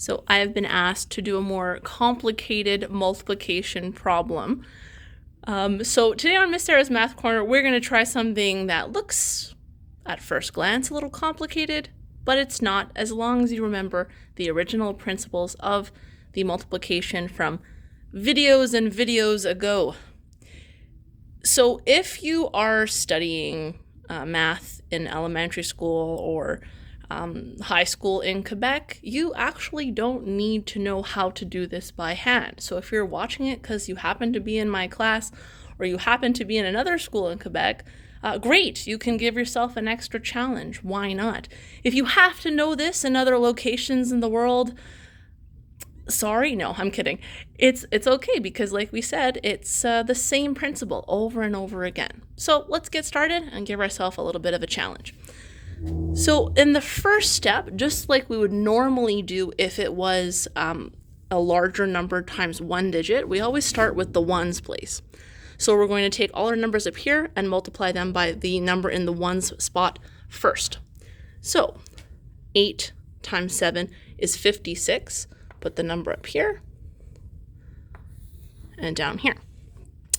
So I have been asked to do a more complicated multiplication problem. So today on Miss Sarah's Math Corner, we're going to try something that looks, at first glance, a little complicated, but it's not, as long as you remember the original principles of the multiplication from videos and videos ago. So if you are studying math in elementary school or high school in Quebec, you actually don't need to know how to do this by hand. So if you're watching it because you happen to be in my class or you happen to be in another school in Quebec, great, you can give yourself an extra challenge. Why not? If you have to know this in other locations in the world, sorry, no, I'm kidding. It's okay because, like we said, it's the same principle over and over again. So let's get started and give ourselves a little bit of a challenge. So in the first step, just like we would normally do if it was a larger number times one digit, we always start with the ones place. So we're going to take all our numbers up here and multiply them by the number in the ones spot first. So 8 times 7 is 56. Put the number up here and down here.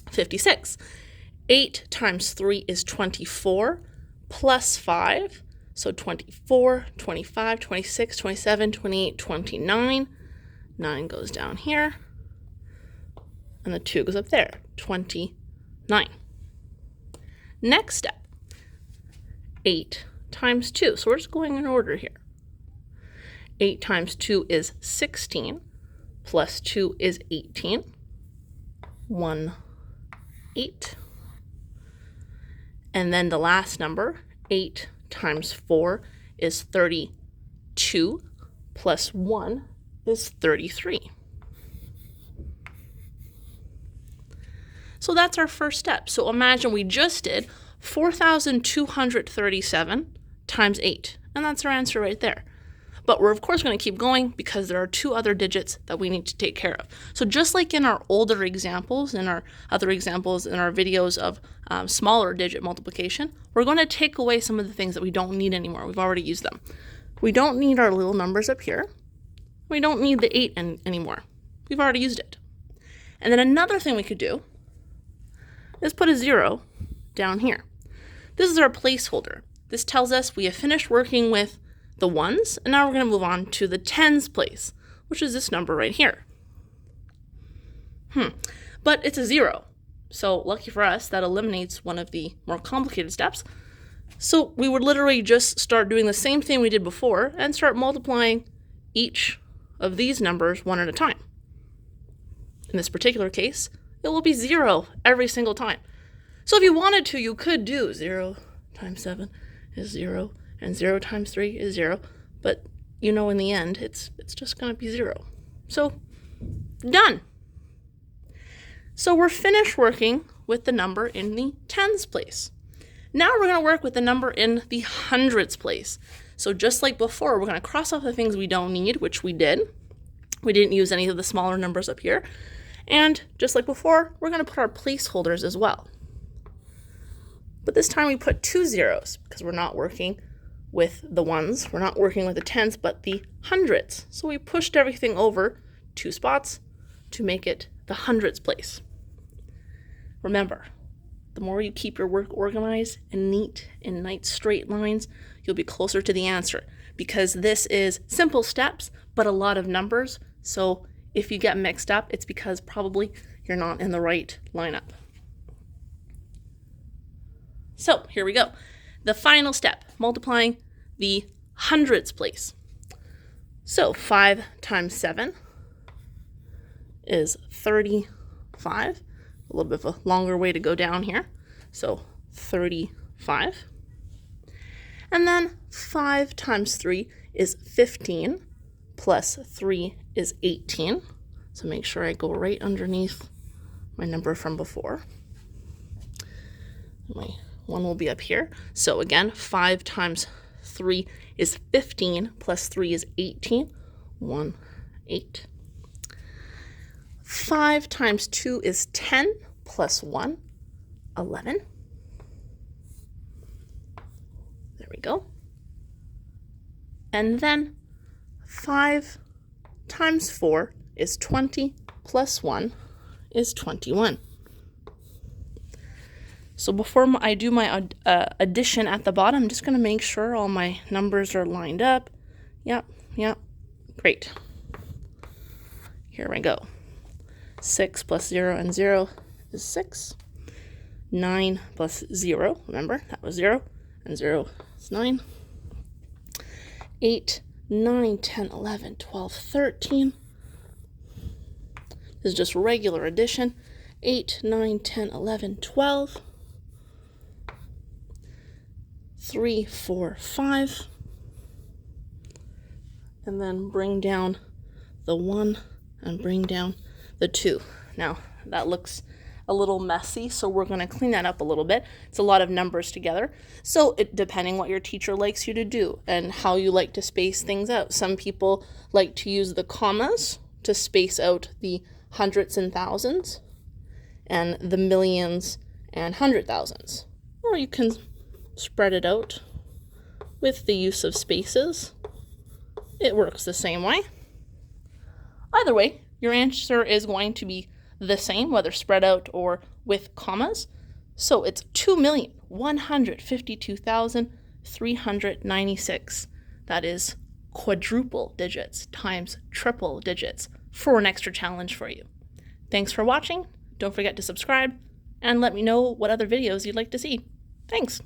56. 8 times 3 is 24 plus 5. So 24, 25, 26, 27, 28, 29. 9 goes down here. And the 2 goes up there. 29. Next step. 8 times 2. So we're just going in order here. 8 times 2 is 16. Plus 2 is 18. 1, 8. And then the last number, 8 times 4 is 32, plus 1 is 33. So that's our first step. So imagine we just did 4,237 times 8, and that's our answer right there. But we're of course going to keep going because there are two other digits that we need to take care of. So just like in our older examples, in our other examples in our videos of smaller digit multiplication, we're going to take away some of the things that we don't need anymore. We've already used them. We don't need our little numbers up here. We don't need the 8 anymore. We've already used it. And then another thing we could do is put a 0 down here. This is our placeholder. This tells us we have finished working with the ones, and now we're going to move on to the tens place, which is this number right here. But it's a 0. So lucky for us, that eliminates one of the more complicated steps. So we would literally just start doing the same thing we did before and start multiplying each of these numbers one at a time. In this particular case, it will be 0 every single time. So if you wanted to, you could do 0 times 7 is 0, and 0 times 3 is 0, but you know in the end, it's just going to be 0. So, done. So we're finished working with the number in the tens place. Now we're going to work with the number in the hundreds place. So just like before, we're going to cross off the things we don't need, which we did. We didn't use any of the smaller numbers up here. And just like before, we're going to put our placeholders as well. But this time we put 2 zeros because we're not working with the ones. We're not working with the tens, but the hundreds. So we pushed everything over 2 spots to make it the hundreds place. Remember, the more you keep your work organized and neat in nice straight lines, you'll be closer to the answer because this is simple steps, but a lot of numbers. So if you get mixed up, it's because probably you're not in the right lineup. So here we go. The final step, multiplying the hundreds place. So 5 times 7 is 35. A little bit of a longer way to go down here. So 35. And then 5 times 3 is 15, plus 3 is 18. So make sure I go right underneath my number from before. My 1 will be up here. So again, 5 times 3 is 15, plus 3 is 18. 1, 8. 5 times 2 is 10, plus 1, 11. There we go. And then 5 times 4 is 20 plus 1 is 21. So before I do my addition at the bottom, I'm just going to make sure all my numbers are lined up. Yep, great. Here we go. 6 plus 0 and 0 is 6. 9 plus 0, remember, that was 0, and 0 is 9. 8, 9, 10, 11, 12, 13. This is just regular addition. 8, 9, 10, 11, 12. 3, 4, 5. And then bring down the 1 and bring down the 2. Now, that looks a little messy, so we're going to clean that up a little bit. It's a lot of numbers together. So depending what your teacher likes you to do and how you like to space things out. Some people like to use the commas to space out the hundreds and thousands and the millions and hundred thousands. Or you can spread it out with the use of spaces. It works the same way. Either way, your answer is going to be the same, whether spread out or with commas. So it's 2,152,396. That is quadruple digits times triple digits for an extra challenge for you. Thanks for watching. Don't forget to subscribe and let me know what other videos you'd like to see. Thanks.